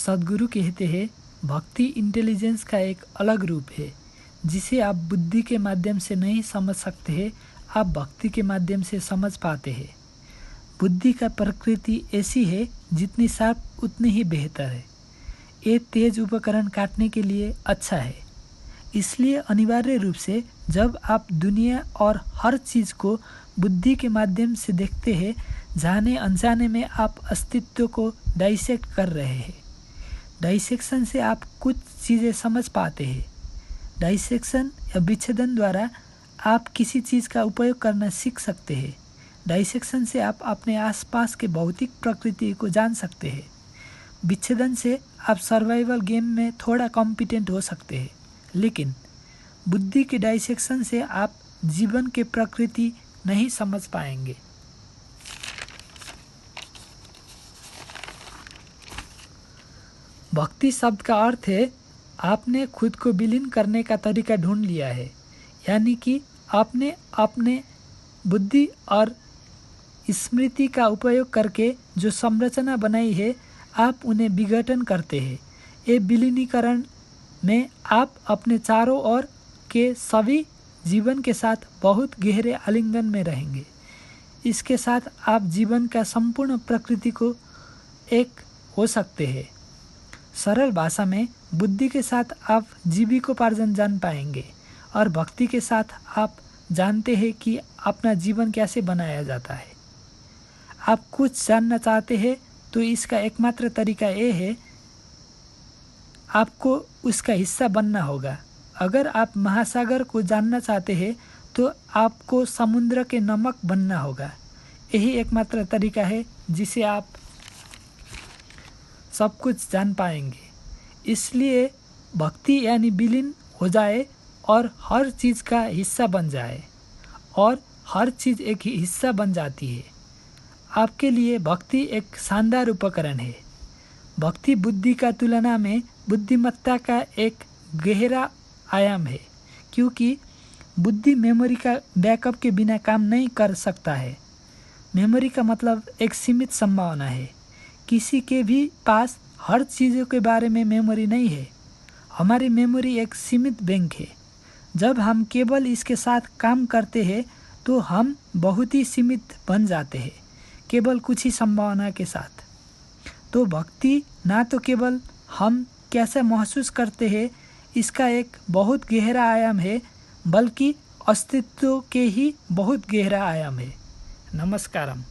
सद्गुरु कहते हैं, भक्ति इंटेलिजेंस का एक अलग रूप है जिसे आप बुद्धि के माध्यम से नहीं समझ सकते हैं, आप भक्ति के माध्यम से समझ पाते हैं। बुद्धि का प्रकृति ऐसी है, जितनी शार्प उतनी ही बेहतर है। ये तेज उपकरण काटने के लिए अच्छा है। इसलिए अनिवार्य रूप से जब आप दुनिया और हर चीज़ को बुद्धि के माध्यम से देखते हैं, जाने अनजाने में आप अस्तित्व को डाइसेक्ट कर रहे हैं। डाइसेक्शन से आप कुछ चीज़ें समझ पाते हैं। डाइसेक्शन या विच्छेदन द्वारा आप किसी चीज़ का उपयोग करना सीख सकते हैं। डाइसेक्शन से आप अपने आसपास के भौतिक प्रकृति को जान सकते हैं। विच्छेदन से आप सर्वाइवल गेम में थोड़ा कॉम्पिटेंट हो सकते हैं, लेकिन बुद्धि के डाइसेक्शन से आप जीवन के प्रकृति नहीं समझ पाएंगे। भक्ति शब्द का अर्थ है आपने खुद को विलीन करने का तरीका ढूंढ लिया है, यानी कि आपने अपने बुद्धि और स्मृति का उपयोग करके जो संरचना बनाई है, आप उन्हें विघटन करते हैं। ये विलीनीकरण में आप अपने चारों ओर के सभी जीवन के साथ बहुत गहरे आलिंगन में रहेंगे। इसके साथ आप जीवन का संपूर्ण प्रकृति को एक हो सकते हैं। सरल भाषा में बुद्धि के साथ आप जीविकोपार्जन जान पाएंगे और भक्ति के साथ आप जानते हैं कि अपना जीवन कैसे बनाया जाता है। आप कुछ जानना चाहते हैं तो इसका एकमात्र तरीका ये है, आपको उसका हिस्सा बनना होगा। अगर आप महासागर को जानना चाहते हैं तो आपको समुद्र के नमक बनना होगा। यही एकमात्र तरीका है जिसे आप सब कुछ जान पाएंगे। इसलिए भक्ति यानी विलीन हो जाए और हर चीज़ का हिस्सा बन जाए, और हर चीज़ एक ही हिस्सा बन जाती है। आपके लिए भक्ति एक शानदार उपकरण है। भक्ति बुद्धि का तुलना में बुद्धिमत्ता का एक गहरा आयाम है, क्योंकि बुद्धि मेमोरी का बैकअप के बिना काम नहीं कर सकता है। मेमोरी का मतलब एक सीमित संभावना है। किसी के भी पास हर चीज़ों के बारे में मेमोरी नहीं है। हमारी मेमोरी एक सीमित बैंक है। जब हम केवल इसके साथ काम करते हैं तो हम बहुत ही सीमित बन जाते हैं, केवल कुछ ही संभावना के साथ। तो भक्ति ना तो केवल हम कैसे महसूस करते हैं इसका एक बहुत गहरा आयाम है, बल्कि अस्तित्व के ही बहुत गहरा आयाम है। नमस्कारम।